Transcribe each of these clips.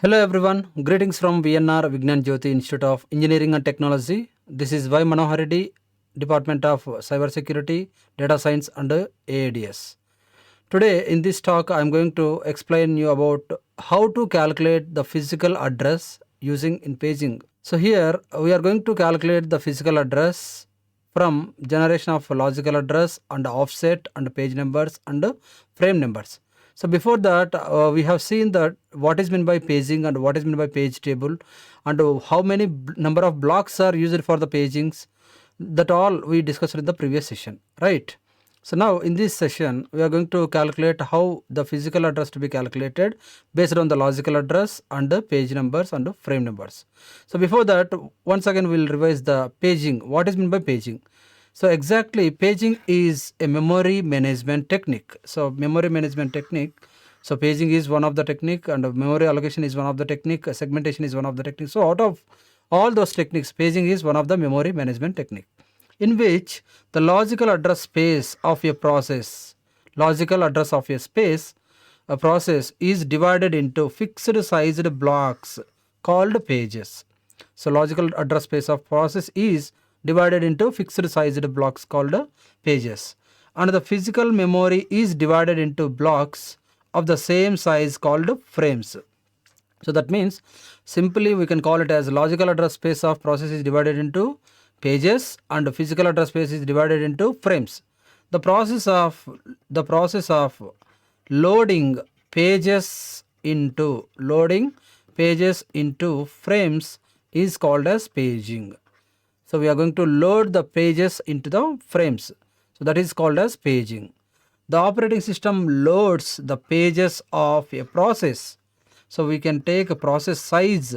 Hello everyone, greetings from VNR JYOTHI Institute of Engineering and Technology. This is Manohar Reddy, Department of Cybersecurity, Data Science and AADS. Today in this talk I am going to explain you about how to calculate the physical address using in paging. So here we are going to calculate the physical address from generation of logical address and offset and page numbers and frame numbers. So before that we have seen that what is meant by paging and what is meant by page table and how many number of blocks are used for the pagings. That all we discussed in the previous session, right? So now in this session we are going to calculate how the physical address to be calculated based on the logical address and the page numbers and the frame numbers. So before that, once again we will revise the paging. What is meant by paging? So exactly, paging is a memory management technique. So memory management technique. So paging is one of the technique and memory allocation is one of the technique, segmentation is one of the technique. So out of all those techniques, paging is one of the memory management technique, in which the logical address space of a process, a process is divided into fixed sized blocks called pages. So logical address space of process is divided into fixed sized blocks called pages, and the physical memory is divided into blocks of the same size called frames. So that means simply we can call it as logical address space of process is divided into pages and physical address space is divided into frames. The process of loading pages into frames is called as paging. So we are going to load the pages into the frames. So that is called as paging. The operating system loads the pages of a process. So we can take a process size.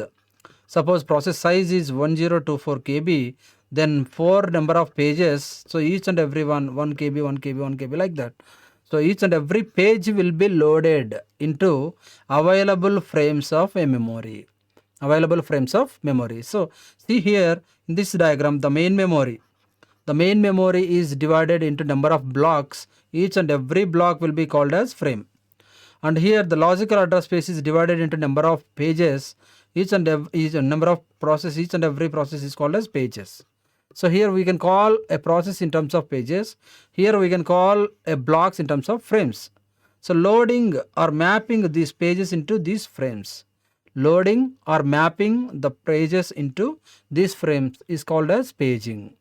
Suppose process size is 1024 KB, then 4 number of pages. So each and every one 1 KB, 1 KB, 1 KB like that. So each and every page will be loaded into available frames of a memory. So see here in this diagram, the main memory is divided into number of blocks. Each and every block will be called as frame. And here the logical address space is divided into number of pages. Each and every process is called as pages. So here we can call a process in terms of pages. Here we can call a blocks in terms of frames. So loading or mapping these pages into these frames. Loading or mapping the pages into these frames is called as paging,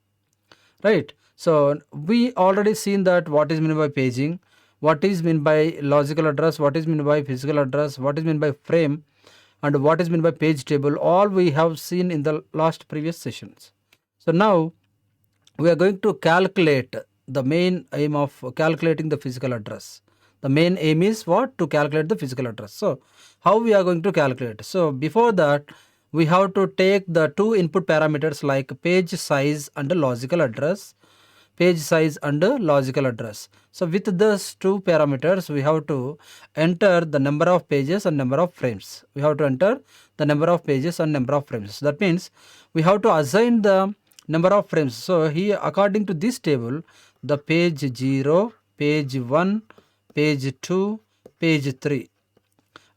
right? So we already seen that what is meant by paging, what is meant by logical address, what is meant by physical address, what is meant by frame, and what is meant by page table. All we have seen in the last previous sessions. So now we are going to calculate the main aim of calculating the physical address. The main aim is what? To calculate the physical address. So how we are going to calculate? So before that we have to take the two input parameters like page size and logical address. So with those two parameters we have to enter the number of pages and number of frames. So that means we have to assign the number of frames. So here according to this table, the page 0, page 1, page 2, page 3.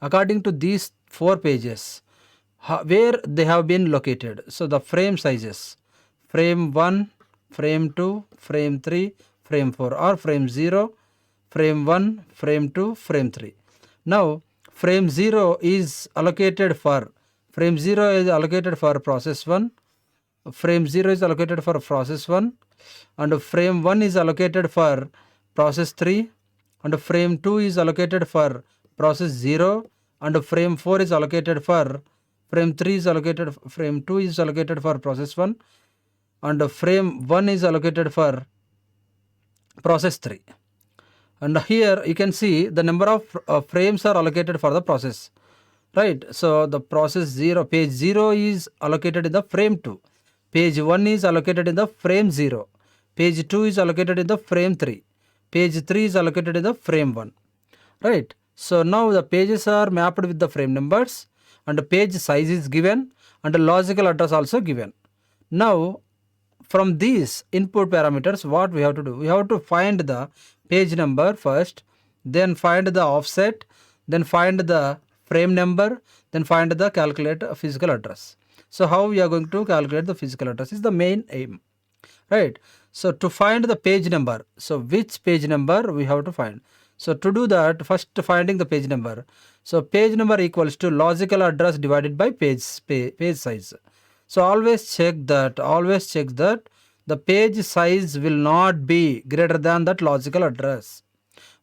According to these 4 pages, where they have been located. So the frame sizes, frame 1, frame 2, frame 3, frame 4, or frame 0, frame 1, frame 2, frame 3. Now frame 0 is allocated for process 1. Frame 0 is allocated for process 1, and frame 1 is allocated for process 3, and frame 2 is allocated for process 0, and frame 4 is allocated for frame 2 is allocated for process 1, and frame 1 is allocated for process 3. And here you can see the number of frames are allocated for the process, right? So the process 0, page 0 is allocated in the frame 2, page 1 is allocated in the frame 0, page 2 is allocated in the frame 3, page 3 is allocated in the frame 1, right? So now the pages are mapped with the frame numbers, and the page size is given, and the logical address also given. Now from these input parameters, what we have to do? We have to find the page number first, then find the offset, then find the frame number, then find the calculate physical address. So how we are going to calculate the physical address is the main aim, right? So to find the page number, so which page number we have to find? So to do that, first finding the page number. So page number equals to logical address divided by page size. So always check that the page size will not be greater than that logical address.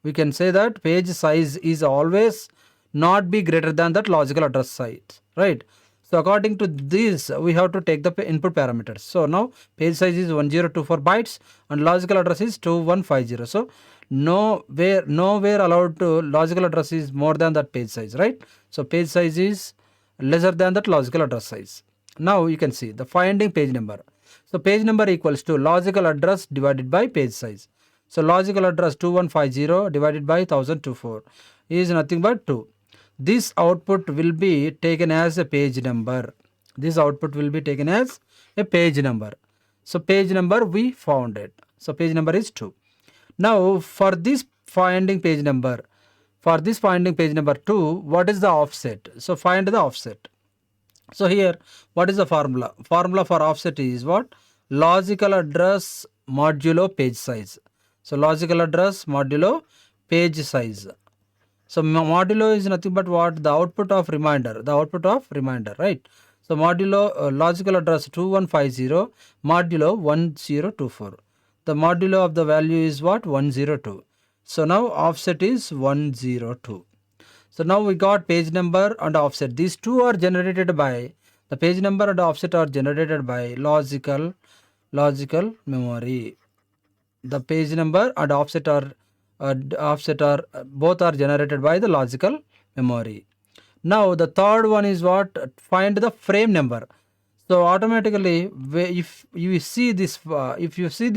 We can say that page size is always not be greater than that logical address size, right? So according to this, we have to take the input parameters. So now page size is 1024 bytes and logical address is 2150. So nowhere allowed to logical address is more than that page size, right? So page size is lesser than that logical address size. Now you can see the finding page number. So page number equals to logical address divided by page size. So logical address 2150 divided by 1024 is nothing but 2. This output will be taken as a page number. This output will be taken as a page number. So page number we found it. So page number is 2. Now for this finding page number 2, what is the offset? So find the offset. So here, what is the formula? Formula for offset is what? Logical address modulo page size. So logical address modulo page size. So modulo is nothing but what? The output of reminder, right? So modulo logical address 2150 modulo 1024. The modulo of the value is what? 102. So now offset is 102. So now we got page number and offset. These two are generated by, the page number and offset are generated by logical memory. The page number and offset are both are generated by the logical memory. Now the third one is what? Find the frame number. So automatically, if you see this table, if you see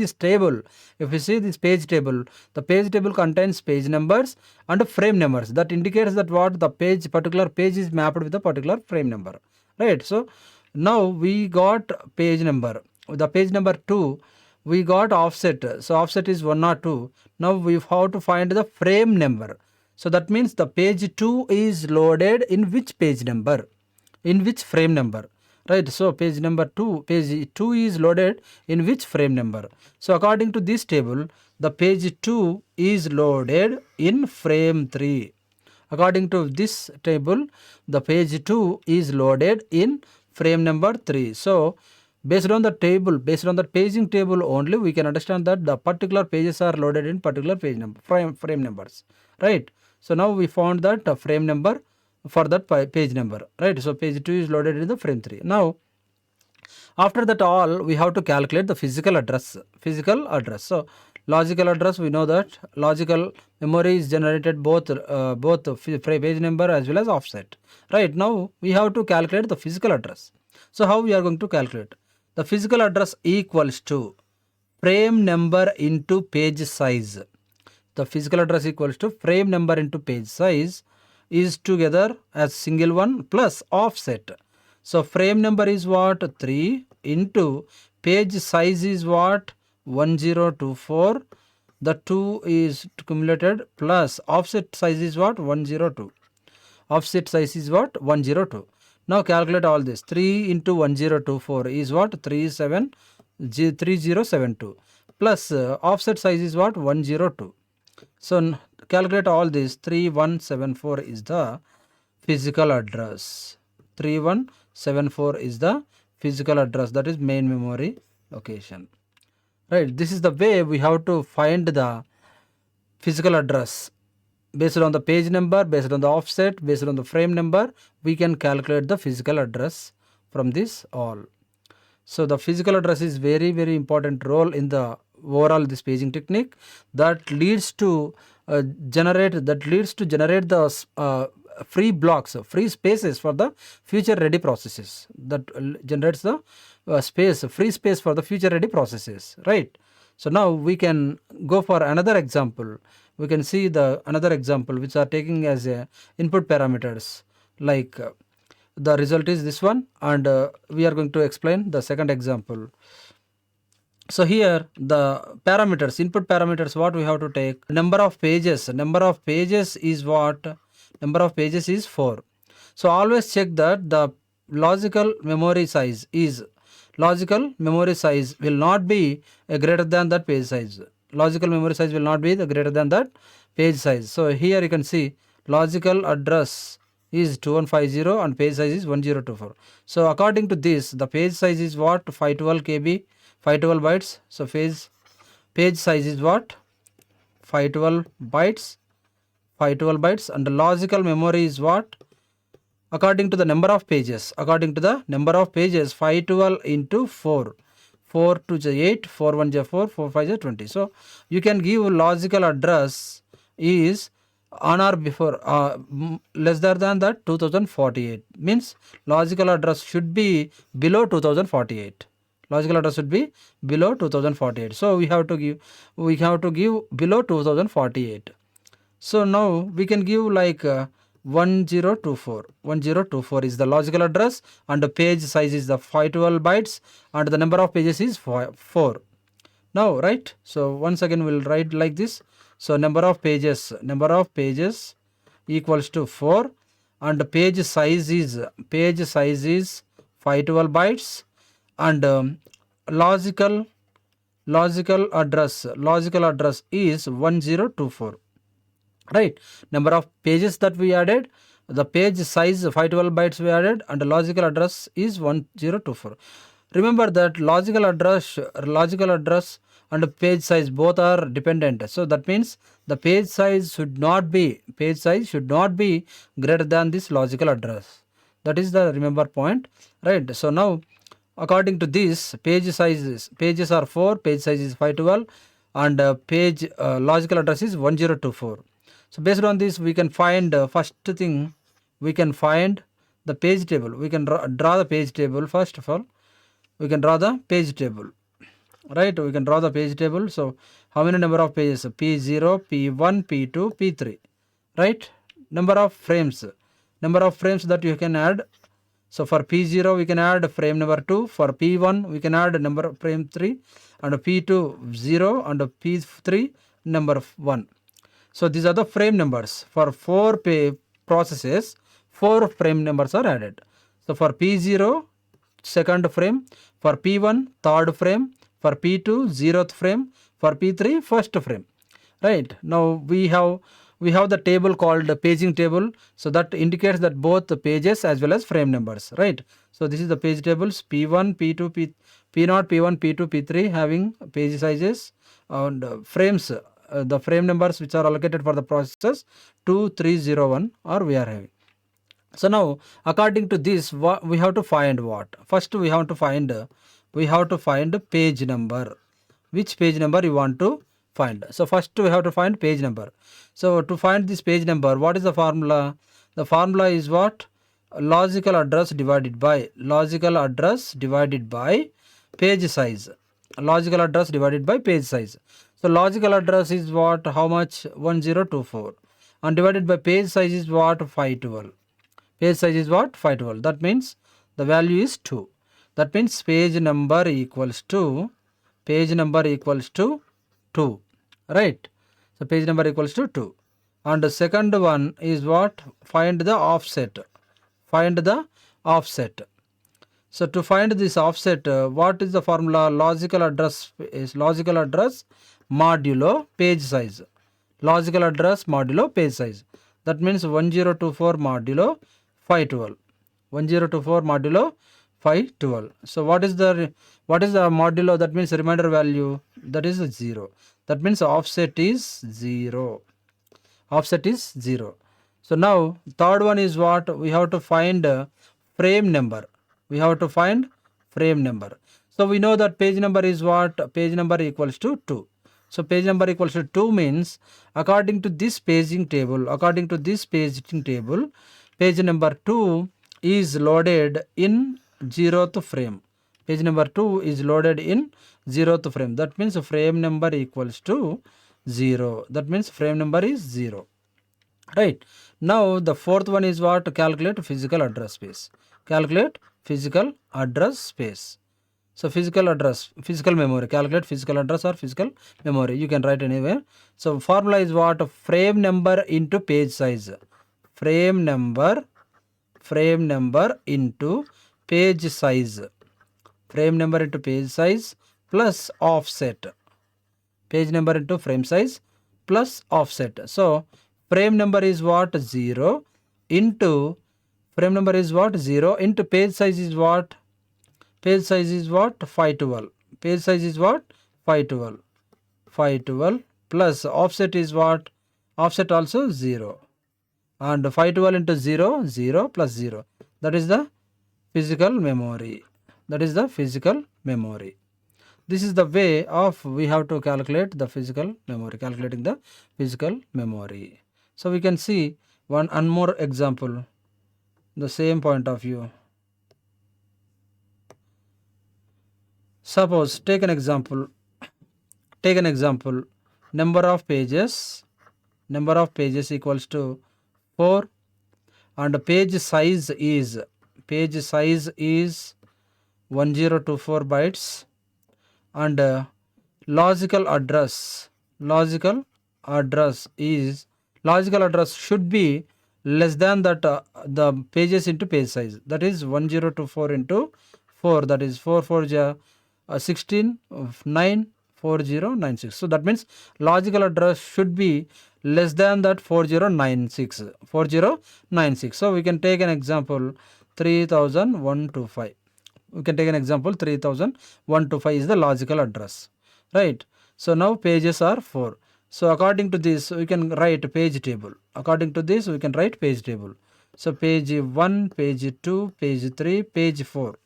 this page table, the page table contains page numbers and frame numbers. That indicates that what the particular page is mapped with a particular frame number, right? So now we got page number. The page number 2, we got offset. So offset is 102. Now we have to find the frame number. So that means the page 2 is loaded in which page number, in which frame number. Right, so page 2 is loaded in which frame number? So according to this table, the page 2 is loaded in frame 3. According to this table, the page 2 is loaded in frame number 3. So based on the table, based on the paging table only, we can understand that the particular pages are loaded in particular page number, frame numbers, right? So now we found that frame number for that page number, right? So page 2 is loaded in the frame 3. Now after that all, we have to calculate the physical address. So logical address, we know that logical memory is generated both page number as well as offset, right? Now we have to calculate the physical address. So how we are going to calculate? The physical address equals to frame number into page size. The physical address equals to frame number into page size is together as single one plus offset. So frame number is what? 3 into page size is what? 1024. The 2 is cumulated plus offset size is what? 102. Offset size is what? 102. Now calculate all this. 3 into 1024 is what? 3072 plus offset size is what? 102. So calculate all this. 3174 is the physical address. 3174 is the physical address, that is main memory location, right? This is the way we have to find the physical address. Based on the page number, based on the offset, based on the frame number, we can calculate the physical address from this all. So the physical address is very, very important role in the overall this paging technique that leads to generate the free blocks, free spaces for the future ready processes, that generates the free space for the future ready processes, right? So now we can go for another example. We can see the another example which are taking as a input parameters, like the result is this one, and we are going to explain the second example. So here the parameters, input parameters, what we have to take, number of pages is what? Number of pages is 4. So always check that the logical memory size will not be greater than that page size. Logical memory size will not be greater than that page size. So here you can see logical address is 2150 and page size is 1024. So according to this, the page size is what? 512 KB, 512 bytes. So page size is what? 512 bytes, and the logical memory is what? According to the number of pages, 512 into 4. 4 to 8, 4 1 4, 4 5 20. So you can give logical address is on or before less than that 2048, means logical address should be below 2048. Logical address should be below 2048. So we have to give below 2048. So now we can give like 1024. 1024 is the logical address and the page size is the 512 bytes and the number of pages is 4. Now, right? So once again we'll write like this. So number of pages equals to 4 and the page size is 512 bytes and logical address is 1024. Right, number of pages that we added, the page size 512 bytes we added and the logical address is 1024. Remember that logical address and the page size both are dependent. So that means the page size should not be greater than this logical address. That is the remember point, right? So now according to this, pages are 4, page size is 512 and page logical address is 1024. So based on this, we can find first thing, we can find the page table. We can draw the page table. First of all, we can draw the page table. Right, we can draw the page table. So how many number of pages? P0, P1, P2, P3. Right, number of frames that you can add. So for P0 we can add frame number 2, for P1 we can add number of frame 3 and P2 0 and P3 number 1. So these are the frame numbers. For 4 processes, 4 frame numbers are added. So for P0 second frame, for P1 third frame, for P2 zeroth frame, for P3 first frame. Right, now we have the table called the paging table. So that indicates that both the pages as well as frame numbers. Right, so this is the page tables P1, P2, P0, P1, P2, P3 having page sizes and frames. The frame numbers which are allocated for the processes 2, 3, 0, 1 are we are having. So now according to this, we have to find what? First we have to find page number. Which page number you want to find? So first we have to find page number. So to find this page number, what is the formula? The formula is what? Logical address divided by page size. Logical address divided by page size. So logical address is what? How much? 1024 and divided by page size is what? 512. Page size is what? 512. That means the value is 2. That means page number equals to 2. Right, so page number equals to 2. And the second one is what? Find the offset. So to find this offset, what is the formula? Logical address modulo page size. Logical address modulo page size. That means 1024 modulo 512. 1024 modulo 512. So what is the modulo? That means remainder value, that is 0. That means offset is 0. So now third one is what? We have to find frame number. So we know that page number is what? Page number equals to 2. So page number equals to 2 means according to this paging table, page number 2 is loaded in 0th frame. Page number 2 is loaded in 0th frame. That means frame number equals to 0. That means frame number is 0. Right, now the fourth one is what? Calculate physical address space. So physical address, physical memory, calculate physical address or physical memory. You can write anywhere. So formula is what? Frame number into page size. Frame number into page size. Frame number into page size plus offset. Page number into frame size plus offset. So frame number is what? 0 into frame number is what? 0 into page size is what? Page size is what? 512. Page size is what? 512. 512 plus offset is what? Offset also 0. And 512 into 0, 0 plus 0. That is the physical memory. That is the physical memory. This is the way of we have to calculate the physical memory, calculating the physical memory. So we can see one more example, the same point of view. Suppose take an example, number of pages equals to 4 and page size is 1024 bytes and logical address should be less than that the pages into page size, that is 1024 into 4, that is 4 4 16 9 4096. So that means logical address should be less than that 4096. So we can take an example 3125. We can take an example 3125 is the logical address, right? So now pages are 4. So according to this we can write page table. So page 1, page 2, page 3, page 4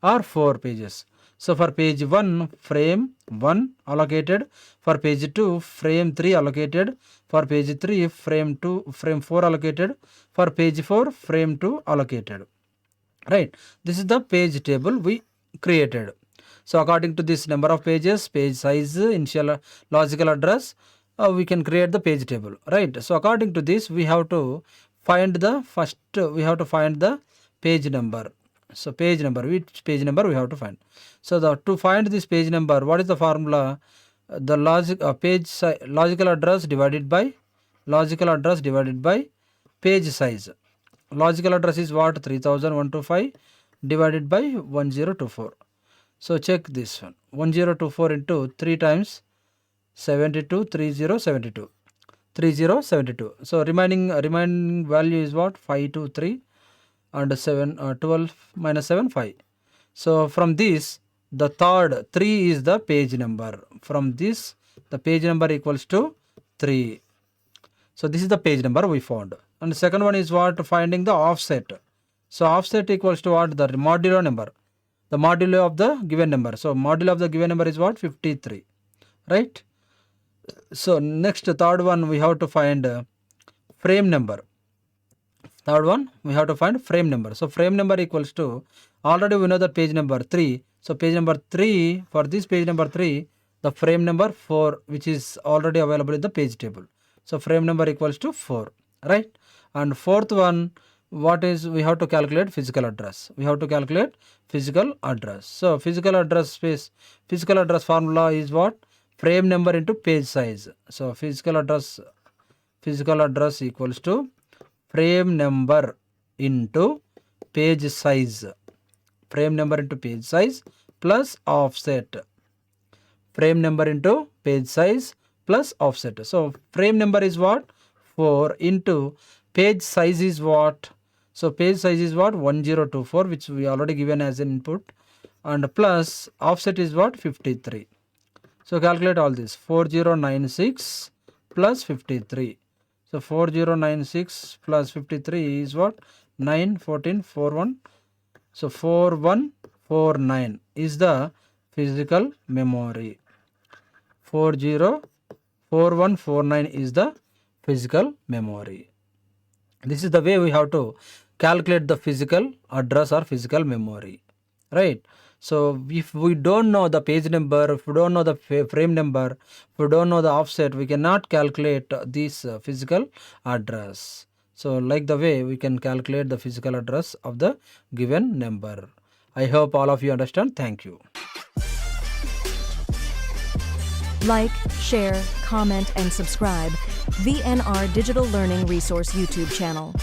are 4 pages. So for page 1, frame 1 allocated, for page 2, frame 3 allocated, for page 3, frame 4 allocated, for page 4, frame 2 allocated. Right, this is the page table we created. So according to this number of pages, page size, initial logical address, we can create the page table, right? So according to this we have to find the page number. So page number, which page number we have to find. So to find this page number, what is the formula? The logical address divided by page size. Logical address is what? 3125 divided by 1024. So check this one. 1024 into 3 times 72, 3072. So remaining value is what? 523 and 12 minus 7, 5. So from this the third 3 is the page number. From this the page number equals to 3. So this is the page number we found. And the second one is what? Finding the offset. So offset equals to what? The modulo number. The modulo of the given number. So modulo of the given number is what? 53. Right? So next, third one we have to find frame number. So frame number equals to, already we know the page number 3. So page number 3, for this page number 3, the frame number 4, which is already available in the page table. So frame number equals to 4, right? And fourth one, what is? We have to calculate physical address. So physical address formula is what? Frame number into page size. So physical address equals to frame number into page size. Plus offset. So frame number is what? 4 into page size is what? So page size is what? 1024, which we already given as an input, and plus offset is what? 53. So calculate all this. 4096 plus 53. So 4096 plus 53 is what? 9, 14, 41. So 4149 is the physical memory. 4149 is the physical memory. This is the way we have to calculate the physical address or physical memory, right? So if we don't know the page number, if we don't know the frame number, if we don't know the offset, we cannot calculate this physical address. So like the way we can calculate the physical address of the given number. I hope all of you understand. Thank you. Like, share, comment, and subscribe VNR Digital Learning Resource YouTube channel.